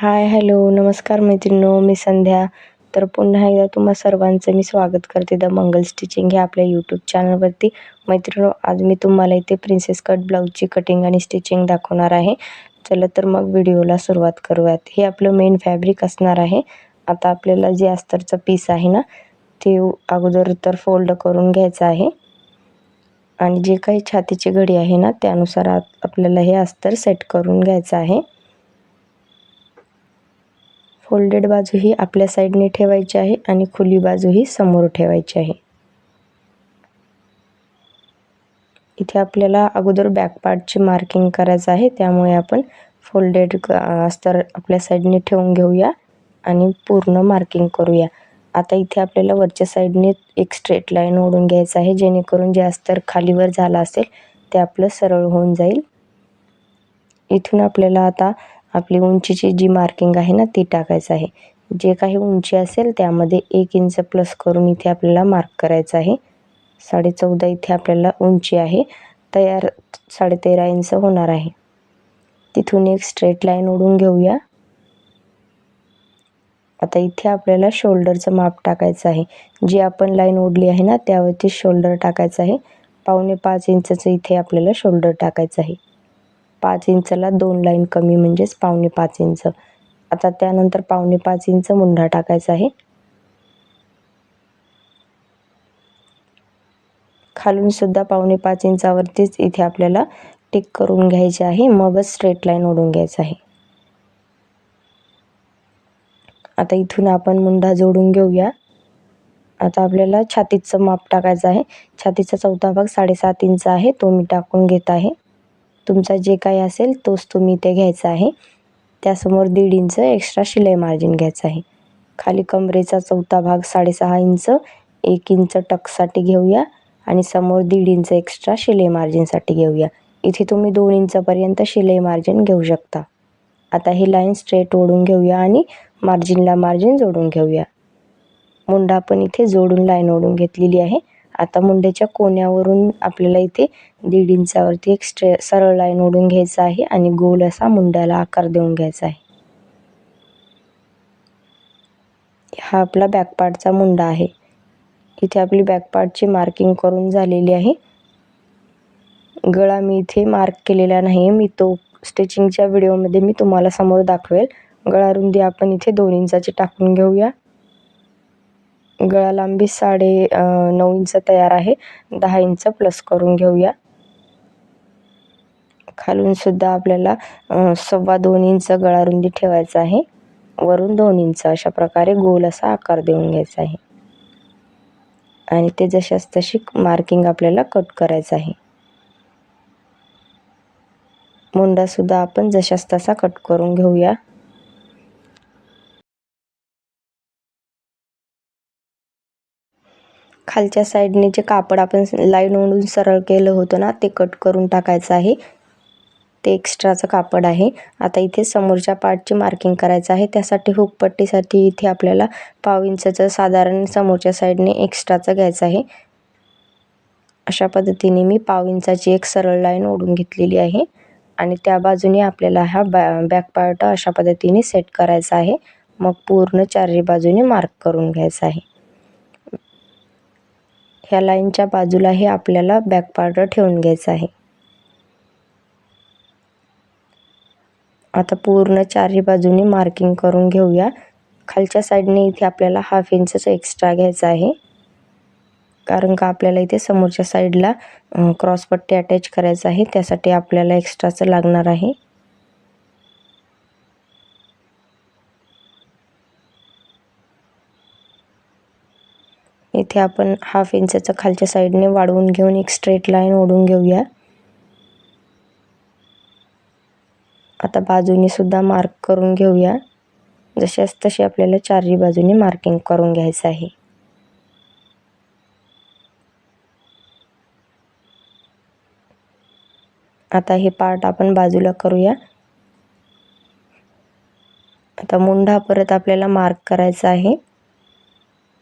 हाय, hello, नमस्कार मैत्रिणींनो, मी संध्या. तर पुन्हा एकदा तुम्हा सर्वांचं मी स्वागत करते द मंगल स्टिचिंग ह्या आपल्या यूट्यूब चॅनलवरती. मैत्रिणींनो, आज मी तुम्हाला इथे प्रिन्सेस कट ब्लाऊजची कटिंग आणि स्टिचिंग दाखवणार आहे. चला तर मग व्हिडिओला सुरुवात करूयात. हे आपलं मेन फॅब्रिक असणार आहे. आता आपल्याला जे अस्तरचं पीस आहे ना, ते अगोदर तर फोल्ड करून घ्यायचं आहे आणि जे काही छातीची घडी आहे ना, त्यानुसार आपल्याला हे अस्तर सेट करून घ्यायचं आहे. फोल्डेड बाजू ही आपल्या साईडने ठेवायची आहे आणि खुली बाजू ही समोर ठेवायची आहे. इथे आपल्याला अगोदर बॅक पार्टची मार्किंग करायचं आहे, त्यामुळे आपण फोल्डेड अस्तर आपल्या साईडने ठेवून घेऊया आणि पूर्ण मार्किंग करूया. आता इथे आपल्याला वरच्या साईडने एक स्ट्रेट लाईन ओढून घ्यायचं आहे, जेणेकरून जे अस्तर खालीवर झालं असेल ते आपलं सरळ होऊन जाईल. इथून आपल्याला आता आपली उंचीची जी मार्किंग आहे ना, ती टाकायचं आहे. जे काही उंची असेल त्यामध्ये 1 इंच प्लस करून इथे आपल्याला मार्क करायचं आहे. 14.5 इथे आपल्याला उंची आहे, तयार 13.5 इंच होणार आहे. तिथून एक स्ट्रेट लाईन ओढून घेऊया. आता इथे आपल्याला शोल्डरचं माप टाकायचं आहे. जी आपण लाईन ओढली आहे ना, त्यावरती शोल्डर टाकायचं आहे. 5.25 इंचचं इथे आपल्याला शोल्डर टाकायचं आहे. 5 इंचला 2 लाईन कमी म्हणजेच 5.25 इंच. आता त्यानंतर 5.25 इंच मुंढा टाकायचा आहे. खालून सुद्धा 5.25 इंचावरतीच इथे आपल्याला टिक करून घ्यायचे आहे, मगच स्ट्रेट लाईन ओढून घ्यायचं आहे. आता इथून आपण मुंढा जोडून घेऊया. आता आपल्याला छातीचं माप टाकायचं आहे. छातीचा चौथा भाग 7.5 इंच आहे, तो मी टाकून घेत आहे. तुमचा जे काही असेल तोच तुम्ही इथे घ्यायचा आहे. त्यासमोर 1.5 इंच एक्स्ट्रा शिलाई मार्जिन घ्यायचं आहे. खाली कमरेचा चौथा भाग 6.5 इंच, 1 इंच टक्ससाठी घेऊया आणि समोर 1.5 इंच एक्स्ट्रा शिलाई मार्जिनसाठी घेऊया. इथे तुम्ही 2 इंचपर्यंत शिलाई मार्जिन घेऊ शकता. आता ही लाईन स्ट्रेट ओढून घेऊया आणि मार्जिनला मार्जिन जोडून घेऊया. मुंडा आपण इथे जोडून लाईन ओढून घेतलेली आहे. आता मुंड्याच्या कोण्यावरून आपल्याला इथे 1.5 इंचावरती एक सरळ लाईन ओढून घ्यायचं आहे आणि गोल असा मुंड्याला आकार देऊन घ्यायचा आहे. हा आपला बॅक पार्टचा मुंडा आहे. इथे आपली बॅक पार्टची मार्किंग करून झालेली आहे. गळा मी इथे मार्क केलेला नाही, मी तो स्टिचिंगच्या व्हिडिओमध्ये मी तुम्हाला समोर दाखवेल. गळा रुंदी आपण इथे 2 इंचाची टाकून घेऊया. गळा लांबी 9.5 इंच तयार आहे. 10 इंच प्लस करून घेऊया. खालून सुद्धा आपल्याला 2.25 इंच गळा रुंदी ठेवायचा आहे. वरून 2 इंच अशा प्रकारे गोल असा आकार देऊन घ्यायचा आहे आणि ते जशास तशी मार्किंग आपल्याला कट करायचं आहे. मुंडा सुद्धा आपण जशास तसा कट करून घेऊया. खालच्या साईडने जे कापड आपण लाईन ओढून सरळ केलं होतं ना, ते कट करून टाकायचं आहे. ते एक्स्ट्राचं कापड आहे. आता इथे समोरच्या पार्टची मार्किंग करायचं आहे. त्यासाठी हुक पट्टीसाठी इथे आपल्याला 1/2 इंचचं साधारण समोरच्या साईडने एक्स्ट्राचं घ्यायचं आहे. अशा पद्धतीने मी 1/2 इंचाची एक सरळ लाईन ओढून घेतलेली आहे आणि त्या बाजूने आपल्याला हा बॅक पार्ट अशा पद्धतीने सेट करायचा आहे. मग पूर्ण चारही बाजूने मार्क करून घ्यायचं आहे. ह्या लाईनच्या बाजूला हे आपल्याला बॅक पार्ट ठेवून घ्यायचं आहे. आता पूर्ण चारही बाजूनी मार्किंग करून घेऊया. खालच्या साईडने इथे आपल्याला 1/2 इंचचं एक्स्ट्रा घ्यायचं आहे, कारण का आपल्याला इथे समोरच्या साईडला क्रॉसपट्टी अटॅच करायचं आहे, त्यासाठी आपल्याला एक्स्ट्राचं लागणार आहे. इथे आपण 1/2 इंचचं खालच्या साईडने वाढवून घेऊन एक स्ट्रेट लाईन ओढून घेऊया. आता बाजूने सुद्धा मार्क करून घेऊया. जशास तशी आपल्याला चारही बाजूने मार्किंग करून घ्यायचं आहे. आता हे पार्ट आपण बाजूला करूया. आता मुंढा परत आपल्याला मार्क करायचा आहे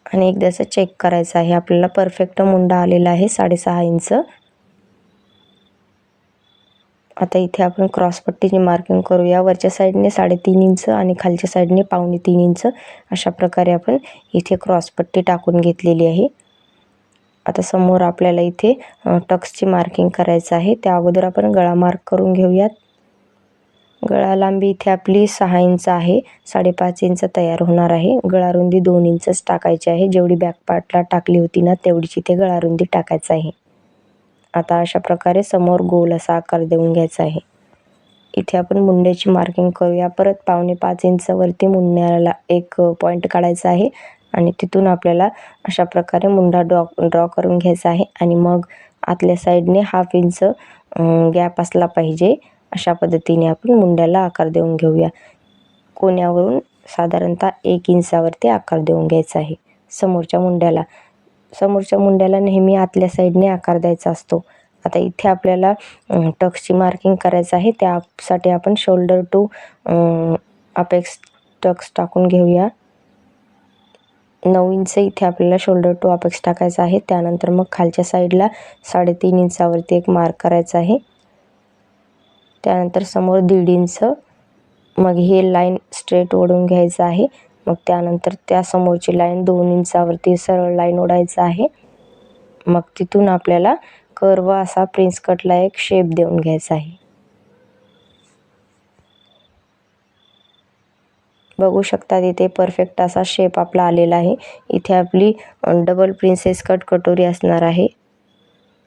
आणि एकदाचं चेक करायचं आहे. आपल्याला परफेक्ट मुंडा आलेला आहे 6.5 इंच. आता इथे आपण क्रॉसपट्टीची मार्किंग करूया. वरच्या साईडने 3.5 इंच आणि खालच्या साईडने 2.25 इंच अशा प्रकारे आपण इथे क्रॉसपट्टी टाकून घेतलेली आहे. आता समोर आपल्याला इथे टक्सची मार्किंग करायचं आहे. त्या अगोदर आपण गळा मार्क करून घेऊयात. गळा लांबी इथे आपली 6 इंच आहे. 5.5 इंच तयार होणार आहे. गळा रुंदी 2 इंचच टाकायची आहे. जेवढी बॅक पार्टला टाकली होती ना तेवढीच इथे गळा रुंदी टाकायचं आहे. आता अशा प्रकारे समोर गोल असा आकार देऊन घ्यायचा आहे. इथे आपण मुंड्याची मार्किंग करूया. परत 4.25 इंचावरती मुंड्याला एक पॉईंट काढायचा आहे आणि तिथून आपल्याला अशा प्रकारे मुंडा ड्रॉ करून घ्यायचा आहे आणि मग आतल्या साईडने 1/2 इंच गॅप असला पाहिजे. अशा पद्धतीने आपण मुंड्याला आकार देऊन घेऊया. कोण्यावरून साधारणतः 1 इंचावरती आकार देऊन घ्यायचा आहे. समोरच्या मुंड्याला नेहमी आतल्या साईडने आकार द्यायचा असतो. आता इथे आपल्याला टक्सची मार्किंग करायचं आहे. त्यासाठी आपण शोल्डर टू अपेक्स टक्स टाकून घेऊया. 9 इंच इथे आपल्याला शोल्डर टू अपेक्स टाकायचं आहे. त्यानंतर मग खालच्या साईडला 3.5 इंचावरती एक मार्क करायचा आहे. त्यानंतर समोर 1.5 इंच, मग हे लाईन स्ट्रेट ओढून घ्यायचं आहे. मग त्यानंतर त्या समोरची लाईन 2 इंचावरती सरळ लाईन ओढायचं आहे. मग तिथून आपल्याला कर्व असा प्रिन्स कटला एक शेप देऊन घ्यायचा आहे. बघू शकता इथे परफेक्ट असा शेप आपला आलेला आहे. इथे आपली डबल प्रिन्सेस कट कटोरी असणार आहे.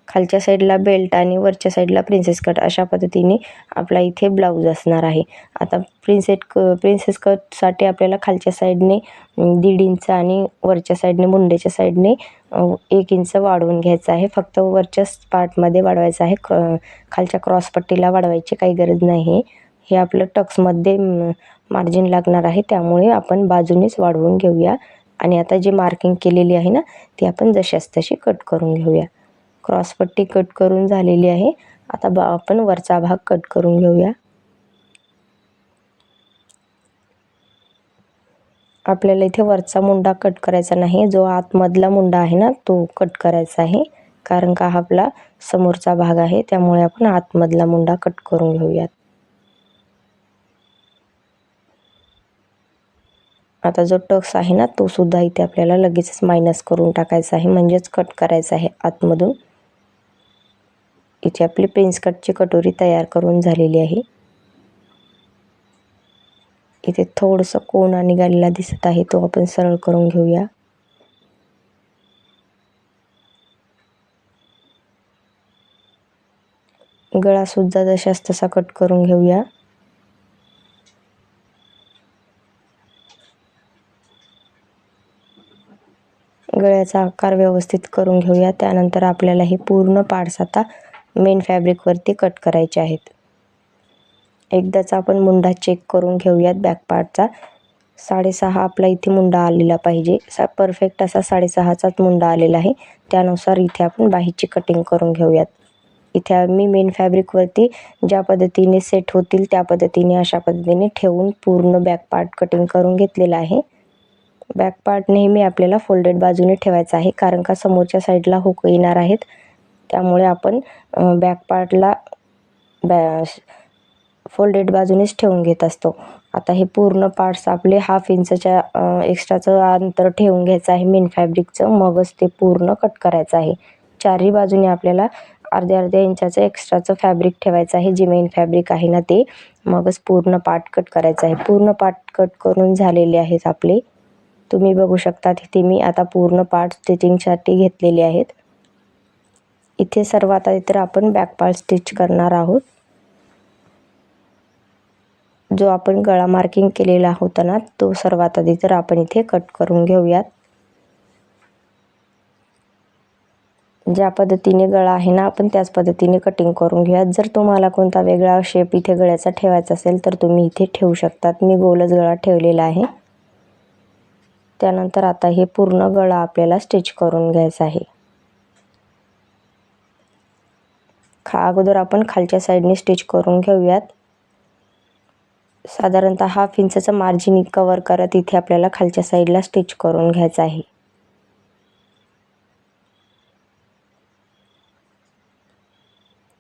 खालच्या साईडला बेल्ट आणि वरच्या साईडला प्रिन्सेस कट अशा पद्धतीने आपला इथे ब्लाऊज असणार आहे. आता प्रिन्सेस कटसाठी आपल्याला खालच्या साईडने 1.5 इंच आणि वरच्या साईडने मुंड्याच्या साईडने 1 इंच वाढवून घ्यायचं आहे. फक्त वरच्या पार्टमध्ये वाढवायचं आहे. खालच्या क्रॉसपट्टीला वाढवायची काही गरज नाही. हे आपलं टक्समध्ये मार्जिन लागणार आहे, त्यामुळे आपण बाजूनेच वाढवून घेऊया. आणि आता जी मार्किंग केलेली आहे ना ती आपण जशास तशी कट करून घेऊया. क्रॉसपट्टी कट करून झालेली आहे. आता आपण वरचा भाग कट करून घेऊया. आपल्याला इथे वरचा मुंडा कट करायचा नाही, जो आतमधला मुंडा आहे ना तो कट करायचा आहे. कारण का हा आपला समोरचा भाग आहे, त्यामुळे आपण आतमधला मुंडा कट करून घेऊयात. आता जो टक्स आहे ना तो सुद्धा इथे आपल्याला लगेचच मायनस करून टाकायचा आहे, म्हणजेच कट करायचा आहे आतमधून. इथे आपली प्रिन्स कटची कटोरी तयार करून झालेली आहे. इथे थोडंसं कोना निघालेला दिसत आहे, तो आपण सरळ करून घेऊया. गळा सुद्धा जशास तसा कट करून घेऊया. गळ्याचा आकार व्यवस्थित करून घेऊया. त्यानंतर आपल्याला हे पूर्ण पार्ट्स आता मेन फॅब्रिकवरती कट करायचे आहेत. एकदाच आपण मुंडा चेक करून घेऊयात बॅक पार्टचा. 6.5 आपला इथे मुंडा आलेला पाहिजे. परफेक्ट असा 6.5चाच मुंडा आलेला आहे. त्यानुसार इथे आपण बाहीची कटिंग करून घेऊयात. इथे मी मेन फॅब्रिकवरती ज्या पद्धतीने सेट होतील त्या पद्धतीने अशा पद्धतीने ठेवून पूर्ण बॅक पार्ट कटिंग करून घेतलेला आहे. बॅक पार्ट नेहमी आपल्याला फोल्डेड बाजूने ठेवायचा आहे, कारण का समोरच्या साईडला हुक येणार आहेत. त्यामुळे आपण बॅक पार्टला फोल्डेड बाजूनेच ठेवून घेत असतो. आता हे पूर्ण पार्ट्स आपले 1/2 इंचच्या एक्स्ट्राचं अंतर ठेवून घ्यायचं आहे मेन फॅब्रिकचं, मगच ते पूर्ण कट करायचं आहे. चारही बाजूने आपल्याला अर्ध्या इंचाचं एक्स्ट्राचं फॅब्रिक ठेवायचं आहे, जे मेन फॅब्रिक आहे ना ते, मगच पूर्ण पार्ट कट करायचं आहे. पूर्ण पार्ट कट करून झालेले आहेत आपले. तुम्ही बघू शकता तिथे मी आता पूर्ण पार्ट स्टिचिंगसाठी घेतलेले आहेत. इथे सर्वात आधी तर आपण बॅक पार्ट स्टिच करणार आहोत. जो आपण गळा मार्किंग केलेला होता ना तो सर्वात आधी तर आपण इथे कट करून घेऊयात. ज्या पद्धतीने गळा आहे ना आपण त्याच पद्धतीने कटिंग करून घेऊयात. जर तुम्हाला कोणता वेगळा शेप इथे गळ्याचा ठेवायचा असेल तर तुम्ही इथे ठेवू शकतात. मी गोलच गळा ठेवलेला आहे. त्यानंतर आता हे पूर्ण गळा आपल्याला स्टिच करून घ्यायचा आहे. अगोदर आपण खालच्या साईडने स्टिच करून घेऊयात. साधारणतः 1/2 इंचचं मार्जिन कव्हर करत इथे आपल्याला खालच्या साईडला स्टिच करून घ्यायचं आहे.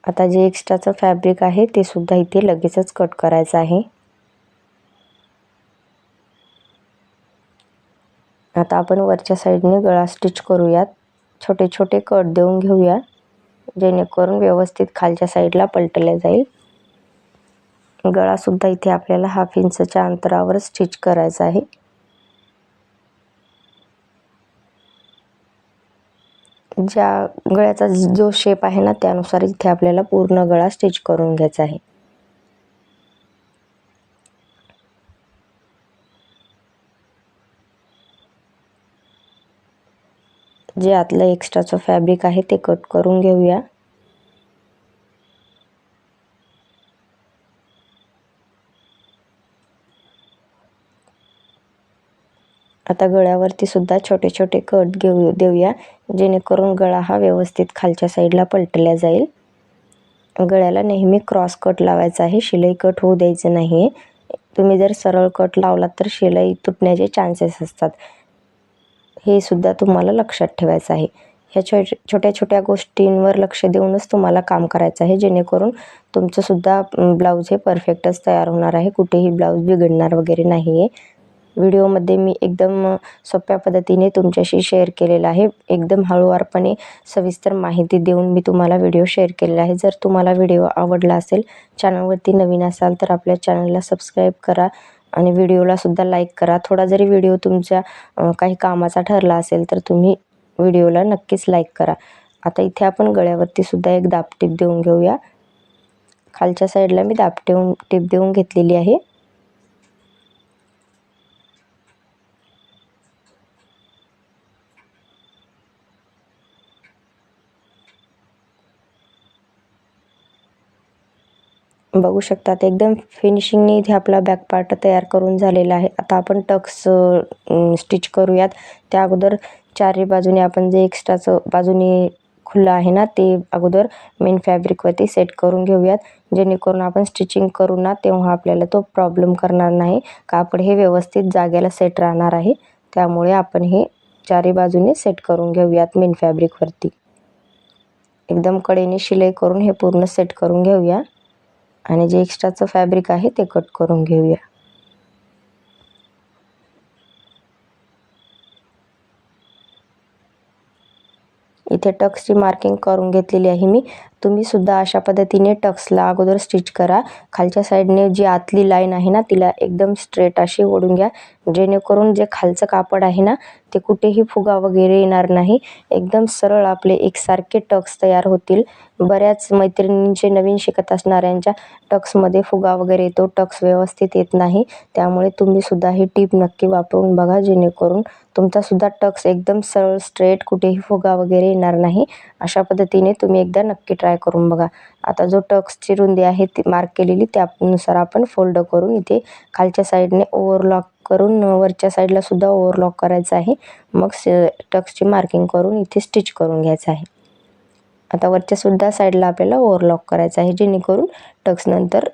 आता जे एक्स्ट्राचं फॅब्रिक आहे ते सुद्धा इथे लगेचच कट करायचं आहे. आता आपण वरच्या साईडने गळा स्टिच करूयात. छोटे छोटे कट देऊन घेऊया, जेणेकरून व्यवस्थित खालच्या साईडला पलटले जाईल. गळा सुद्धा इथे आपल्याला 1/2 इंचच्या अंतरावर स्टिच करायचा आहे. ज्या गळ्याचा जो शेप आहे ना त्यानुसार इथे आपल्याला पूर्ण गळा स्टिच करून घ्यायचा आहे. जे आतलं एक्स्ट्राचं फॅब्रिक आहे ते कट करून घेऊया. आता गळ्यावरती सुद्धा छोटे छोटे कट देऊया, जेणेकरून गळा हा व्यवस्थित खालच्या साईडला पलटला जाईल. गळ्याला नेहमी क्रॉस कट लावायचा आहे, शिलाई कट होऊ द्यायचं नाही. तुम्ही जर सरळ कट लावलात तर शिलाई तुटण्याचे चान्सेस असतात, हे सुद्धा तुम्हाला लक्षात ठेवायचं आहे. ह्या छोट्या छोट्या गोष्टींवर लक्ष देऊनच तुम्हाला काम करायचं आहे, जेणेकरून तुमचं सुद्धा ब्लाऊज हे परफेक्टच तयार होणार आहे. कुठेही ब्लाऊज बिघडणार वगैरे नाही आहे. व्हिडिओमध्ये मी एकदम सोप्या पद्धतीने तुमच्याशी शेअर केलेला आहे. एकदम हळूवारपणे सविस्तर माहिती देऊन मी तुम्हाला व्हिडिओ शेअर केलेला आहे. जर तुम्हाला व्हिडिओ आवडला असेल, चॅनलवरती नवीन असाल तर आपल्या चॅनलला सबस्क्राईब करा आणि व्हिडिओला सुद्धा लाईक करा. थोडा जरी व्हिडिओ तुमच्या काही कामाचा ठरला असेल तर तुम्ही व्हिडिओला नक्कीच लाईक करा. आता इथे आपण गळ्यावरती सुद्धा एक दाबटीप देऊन घेऊया. खालच्या साईडला मी टीप देऊन घेतलेली आहे. बघू शकतात एकदम फिनिशिंगने इथे आपला बॅक पार्ट तयार करून झालेला आहे. आता आपण टक्स स्टिच करूयात. त्या अगोदर चारही बाजूने आपण जे एक्स्ट्राचं बाजूने खुलं आहे ना ते अगोदर मेन फॅब्रिकवरती सेट करून घेऊयात, जेणेकरून आपण स्टिचिंग करू ना तेव्हा आपल्याला तो प्रॉब्लेम करणार नाही. कापड हे व्यवस्थित जागेला सेट राहणार आहे. त्यामुळे आपण हे चारही बाजूने सेट करून घेऊयात मेन फॅब्रिकवरती. एकदम कडेने शिलाई करून हे पूर्ण सेट करून घेऊया आणि जे एक्स्ट्राचं फॅब्रिक आहे ते कट करून घेऊया. इथे टक्सची मार्किंग करून घेतलेली आहे मी. तुम्ही सुद्धा अशा पद्धतीने टक्सला अगोदर स्टिच करा. खालच्या साईडने जी आतली लाईन आहे ना तिला एकदम स्ट्रेट अशी ओढून घ्या, जेणेकरून जे खालचं कापड आहे ना ते कुठेही फुगा वगैरे येणार नाही. एकदम सरळ आपले एकसारखे टक्स तयार होतील. बऱ्याच मैत्रिणींचे नवीन शिकत असणाऱ्यांच्या टक्समध्ये फुगा वगैरे येतो, टक्स व्यवस्थित येत नाही. त्यामुळे तुम्ही सुद्धा ही टीप नक्की वापरून बघा, जेणेकरून तुमचा सुद्धा टक्स एकदम सरळ स्ट्रेट, कुठेही फुगा वगैरे येणार नाही. अशा पद्धतीने तुम्ही एकदा नक्की ट्राय करून बघा. आता जो टक्सची रुंदी आहे ती मार्क केलेली त्यानुसार आपण फोल्ड करून इथे खालच्या साईडने ओव्हरलॉक करून वरच्या साईडला सुद्धा ओव्हरलॉक करायचं आहे. मग टक्सची मार्किंग करून इथे स्टिच करून घ्यायचं आहे. आता वरच्या सुद्धा साईडला आपल्याला ओव्हरलॉक करायचं आहे, जेणेकरून टक्स नंतर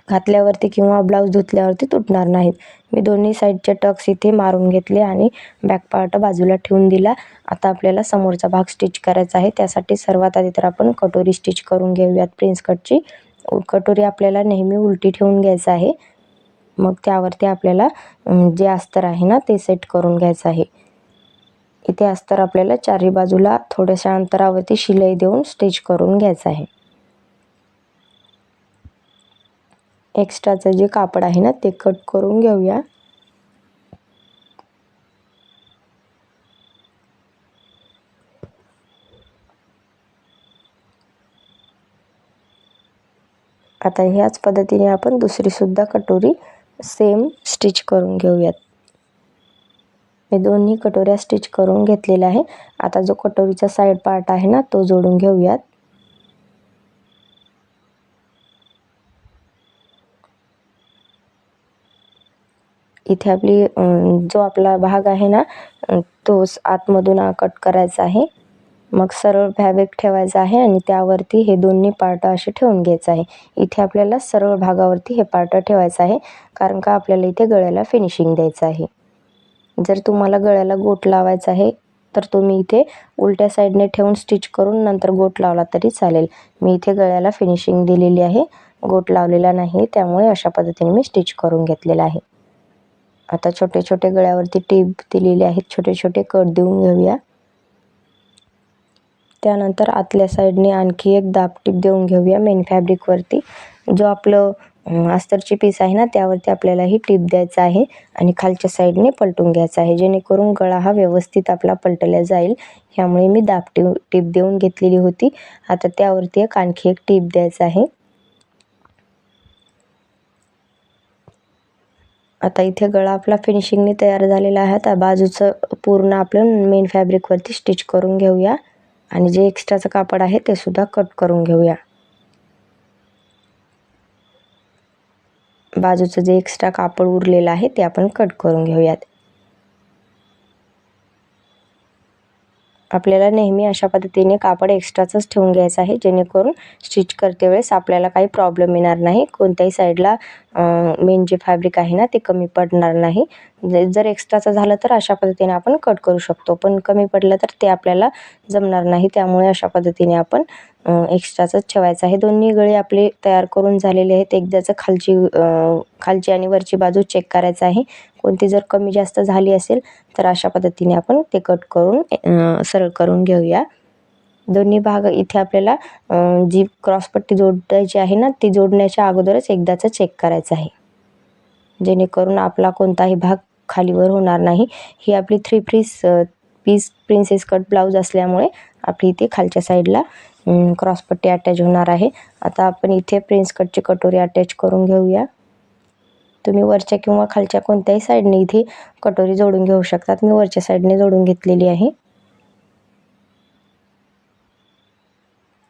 घातल्यावरती किंवा ब्लाऊज धुतल्यावरती तुटणार नाहीत. मी दोन्ही साईडचे टक्स इथे मारून घेतले आणि बॅक पार्ट बाजूला ठेवून दिला. आता आपल्याला समोरचा भाग स्टिच करायचा आहे. त्यासाठी सर्वात आधी तर आपण कटोरी स्टिच करून घेऊयात प्रिन्स कटची. कटोरी आपल्याला नेहमी उलटी ठेवून घ्यायचं आहे. मग त्यावरती आपल्याला जे अस्तर आहे ना ते सेट करून घ्यायचं आहे. इथे अस्तर आपल्याला चारही बाजूला थोड्याशा अंतरावरती शिलाई देऊन स्टिच करून घ्यायचं आहे. एक्स्ट्राचं जे कापड आहे ना ते कट करून घेऊया. आता ह्याच पद्धतीने आपण दुसरी सुद्धा कटोरी सेम स्टिच करून घेऊयात. मी दोन्ही कटोऱ्या स्टिच करून घेतलेल्या आहे. आता जो कटोरीचा साईड पार्ट आहे ना तो जोडून घेऊयात. इथे आपली जो आपला भाग आहे ना तो आतमधून कट करायचा आहे. मग सरळ फॅब्रिक ठेवायचं आहे आणि त्यावरती हे दोन्ही पार्ट असे ठेवून घ्यायचं आहे. इथे आपल्याला सरळ भागावरती हे पार्ट ठेवायचं आहे, कारण का आपल्याला इथे गळ्याला फिनिशिंग द्यायचं आहे. जर तुम्हाला गळ्याला गोट लावायचा आहे तर तुम्ही इथे उलट्या साईडने ठेवून स्टिच करून नंतर गोट लावला तरी चालेल. मी इथे गळ्याला फिनिशिंग दिलेली आहे, गोट लावलेला नाही, त्यामुळे अशा पद्धतीने मी स्टिच करून घेतलेलं आहे. आता छोटे छोटे गळ्यावरती टीप दिलेली आहेत, छोटे छोटे कट देऊन घेऊया. त्यानंतर आतल्या साईडने आणखी एक दाब टीप देऊन घेऊया मेन फॅब्रिकवरती. जो आपलं अस्तरची पीस आहे ना, त्यावरती आपल्याला ही टीप द्यायचं आहे आणि खालच्या साईडने पलटून घ्यायचं आहे, जेणेकरून गळा हा व्यवस्थित आपला पलटला जाईल. ह्यामुळे मी दाब टीप देऊन घेतलेली होती. आता त्यावरती आणखी एक टीप द्यायचं आहे. आता इथे गळा आपला फिनिशिंगने तयार झालेला आहे. आता बाजूचं पूर्ण आपण मेन फॅब्रिकवरती स्टिच करून घेऊया आणि जे एक्स्ट्राचं कापड आहे ते सुद्धा कट करून घेऊया. बाजूचं जे एक्स्ट्रा कापड उरलेलं आहे ते आपण कट करून घेऊयात. आपल्याला नेहमी अशा पद्धतीने कापड एक्स्ट्राचंच ठेवून घ्यायचं आहे, जेणेकरून स्टिच करते वेळेस आपल्याला काही प्रॉब्लेम येणार नाही. कोणत्याही साईडला मेन जे फॅब्रिक आहे ना ते कमी पडणार नाही. जर एक्स्ट्राचं झालं तर अशा पद्धतीने आपण कट करू शकतो, पण कमी पडलं तर ते आपल्याला जमणार नाही. त्यामुळे अशा पद्धतीने आपण एक्स्ट्राचंच ठेवायचं आहे. दोन्ही गळे आपले तयार करून झालेले आहेत. एकदाचं खालची आणि वरची बाजू चेक करायचं आहे. कोणती जर कमी जास्त झाली असेल तर अशा पद्धतीने आपण ते कट करून सरळ करून घेऊया. दोन्ही भाग इथे आपल्याला जी क्रॉसपट्टी जोडायची आहे ना, ती जोडण्याच्या अगोदरच एकदाचं चेक करायचं आहे, जेणेकरून आपला कोणताही भाग खालीवर होणार नाही. ही आपली 3 पीस प्रिन्सेस कट ब्लाऊज असल्यामुळे आपली इथे खालच्या साईडला क्रॉसपट्टी अटॅच होणार आहे. आता आपण इथे प्रिन्स कटची कटोरी अटॅच करून घेऊया. तुम्ही वरच्या किंवा खालच्या कोणत्याही साईडने इथे कटोरी जोडून घेऊ शकतात. मी वरच्या साईडने जोडून घेतलेली आहे.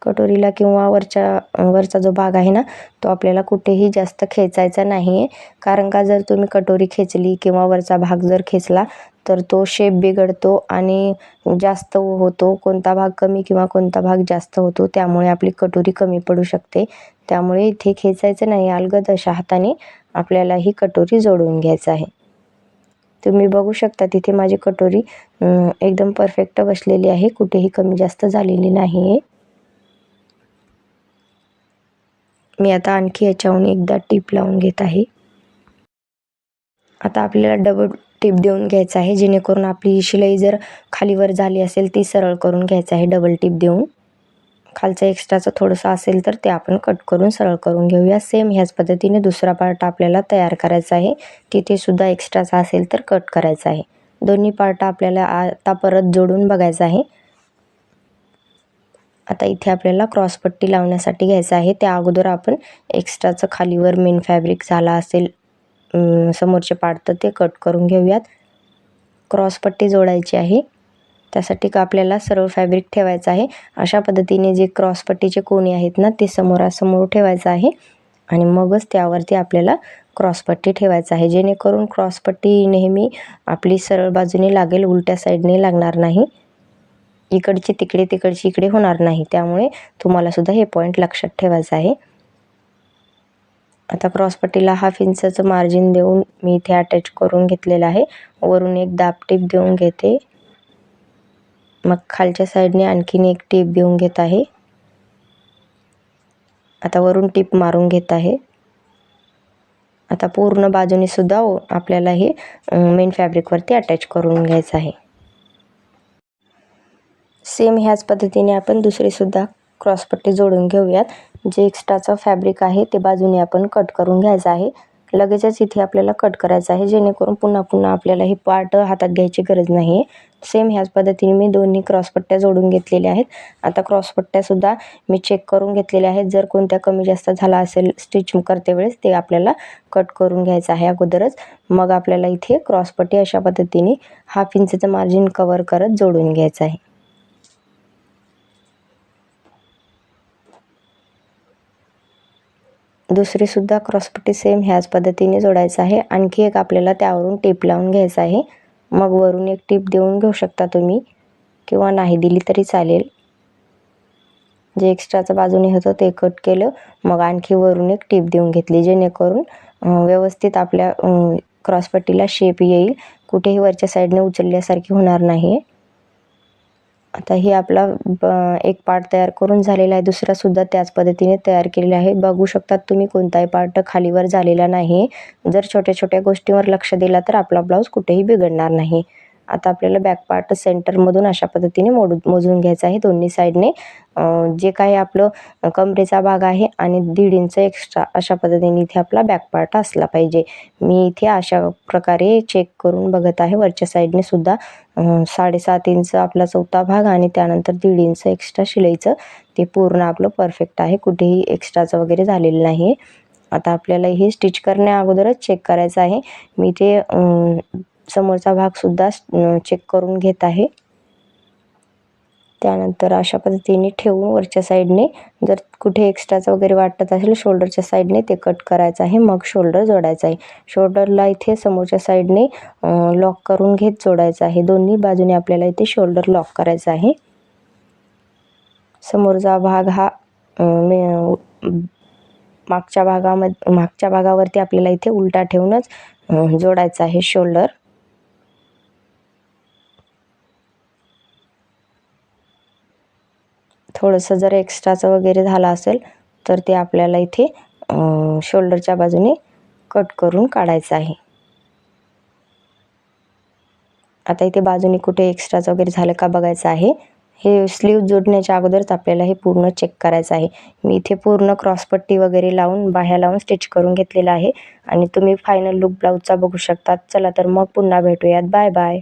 कटोरीला किंवा वरचा जो भाग आहे ना, तो आपल्याला कुठेही जास्त खेचायचा नाही आहे. कारण का जर तुम्ही कटोरी खेचली किंवा वरचा भाग जर खेचला तर तो शेप बिघडतो आणि जास्त होतो. कोणता भाग कमी किंवा कोणता भाग जास्त होतो, त्यामुळे आपली कटोरी कमी पडू शकते. त्यामुळे इथे खेचायचं नाही, अलगद अशा हाताने आपल्याला ही कटोरी जोडून घ्यायचं आहे. तुम्ही बघू शकता तिथे माझी कटोरी एकदम परफेक्ट बसलेली आहे, कुठेही कमी जास्त झालेली नाही आहे. मी आता आणखी याच्याहून एकदा टीप लावून घेत आहे. आता आपल्याला डबल टीप देऊन घ्यायचं आहे, जेणेकरून आपली शिलाई जर खालीवर झाली असेल ती सरळ करून घ्यायचं आहे डबल टीप देऊन. खालचं एक्स्ट्राचं थोडंसं असेल तर ते आपण कट करून सरळ करून घेऊया. सेम ह्याच पद्धतीने दुसरा पार्ट आपल्याला तयार करायचा आहे. तिथे सुद्धा एक्स्ट्राचा असेल तर कट करायचा आहे. दोन्ही पार्ट आपल्याला आता परत जोडून बघायचं आहे. आता इथे आपल्याला क्रॉसपट्टी लावण्यासाठी घ्यायचं आहे. त्या अगोदर आपण एक्स्ट्राचं खालीवर मेन फॅब्रिक झाला असेल समोरचे पार्ट तर ते कट करून घेऊयात. क्रॉसपट्टी जोडायची आहे, त्यासाठी का आपल्याला सरळ फॅब्रिक ठेवायचं आहे. अशा पद्धतीने जे क्रॉसपट्टीचे कोणी आहेत ना ते समोरासमोर ठेवायचं आहे आणि मगच त्यावरती आपल्याला क्रॉसपट्टी ठेवायचं आहे, जेणेकरून क्रॉसपट्टी नेहमी आपली सरळ बाजूने लागेल, उलट्या साईडने लागणार नाही. इकडची तिकडे तिकडची इकडे होणार नाही. त्यामुळे तुम्हाला सुद्धा हे पॉईंट लक्षात ठेवायचं आहे. आता क्रॉसपट्टीला 1/2 इंचाचं मार्जिन देऊन मी इथे अटॅच करून घेतलेलं आहे. वरून एक दाब टीप देऊन घेते, मग खालच्या साईडने आणखीन एक टीप देऊन घेत आहे. आता वरून टीप मारून घेत आहे. आता पूर्ण बाजूने सुद्धा आपल्याला हे मेन फॅब्रिकवरती अटॅच करून घ्यायचं आहे. सेम ह्याच पद्धतीने आपण दुसरी सुद्धा क्रॉसपट्टी जोडून घेऊयात. जे एक्स्ट्राचं फॅब्रिक आहे ते बाजूने आपण कट करून घ्यायचं आहे. लगेचच इथे आपल्याला कट करायचं आहे, जेणेकरून पुन्हा पुन्हा आपल्याला हे पार्ट हातात घ्यायची गरज नाही आहे. सेम ह्याच पद्धतीने मी दोन्ही क्रॉसपट्ट्या जोडून घेतलेल्या आहेत. आता क्रॉसपट्ट्यासुद्धा मी चेक करून घेतलेल्या आहेत. जर कोणत्या कमी जास्त झाला असेल स्टिच करते वेळेस ते आपल्याला कट करून घ्यायचं आहे अगोदरच. मग आपल्याला इथे क्रॉसपट्टी अशा पद्धतीने 1/2 इंचचं मार्जिन कव्हर करत जोडून घ्यायचं आहे. दुसरी सुद्धा क्रॉसपट्टी सेम ह्याच पद्धतीने जोडायचं आहे. आणखी एक आपल्याला त्यावरून टीप लावून घ्यायचं आहे. मग वरून एक टीप देऊन घेऊ शकता तुम्ही किंवा नाही दिली तरी चालेल. जे एक्स्ट्राचं बाजूने होतं ते कट केलं, मग आणखी वरून एक टीप देऊन घेतली, जेणेकरून व्यवस्थित आपल्या क्रॉसपट्टीला शेप येईल, कुठेही वरच्या साईडने उचलल्यासारखी होणार नाही. आता हे आपला एक पार्ट तयार करून झालेला आहे. दुसरा सुद्धा त्याच पद्धतीने तयार केलेला आहे. बघू शकतात तुम्ही कोणताही पार्ट खालीवर झालेला नाही. जर छोट्या छोट्या गोष्टींवर लक्ष दिला तर आपला ब्लाऊज कुठेही बिघडणार नाही. आता आपल्याला बॅक पार्ट सेंटरमधून अशा पद्धतीने मोजून घ्यायचं आहे दोन्ही साईडने. जे काही आपलं कमरेचा भाग आहे आणि 1.5 इंच एक्स्ट्रा अशा पद्धतीने इथे आपला बॅक पार्ट असला पाहिजे. मी इथे अशा प्रकारे चेक करून बघत आहे. वरच्या साईडने सुद्धा 7.5 इंच आपला चौथा भाग आणि त्यानंतर 1.5 इंच एक्स्ट्रा शिलाईचं ते पूर्ण आपलं परफेक्ट आहे. कुठेही एक्स्ट्राचं वगैरे झालेलं नाही. आता आपल्याला हे स्टिच करण्या अगोदरच चेक करायचं आहे. मी इथे समोरचा भागसुद्धा चेक करून घेत आहे. त्यानंतर अशा पद्धतीने ठेवून वरच्या साईडने जर कुठे एक्स्ट्राचं वगैरे वाटत असेल शोल्डरच्या साईडने ते कट करायचं आहे. मग शोल्डर जोडायचा आहे. शोल्डरला इथे समोरच्या साईडने लॉक करून घेत जोडायचं आहे. दोन्ही बाजूने आपल्याला इथे शोल्डर लॉक करायचा आहे. समोरचा भाग हा मागच्या भागावरती आपल्याला इथे उलटा ठेवूनच जोडायचा आहे शोल्डर. थोडंसं जर एक्स्ट्राचं वगैरे झालं असेल तर ते आपल्याला इथे शोल्डरच्या बाजूने कट करून काढायचं आहे. आता इथे बाजूने कुठे एक्स्ट्राचं वगैरे झालं का बघायचं आहे. हे स्लीव जोडण्याच्या अगोदरच आपल्याला हे पूर्ण चेक करायचं आहे. मी इथे पूर्ण क्रॉसपट्टी वगैरे लावून बाह्या लावून स्टिच करून घेतलेला आहे आणि तुम्ही फायनल लूक ब्लाऊजचा बघू शकता. चला तर मग पुन्हा भेटूयात. Bye bye.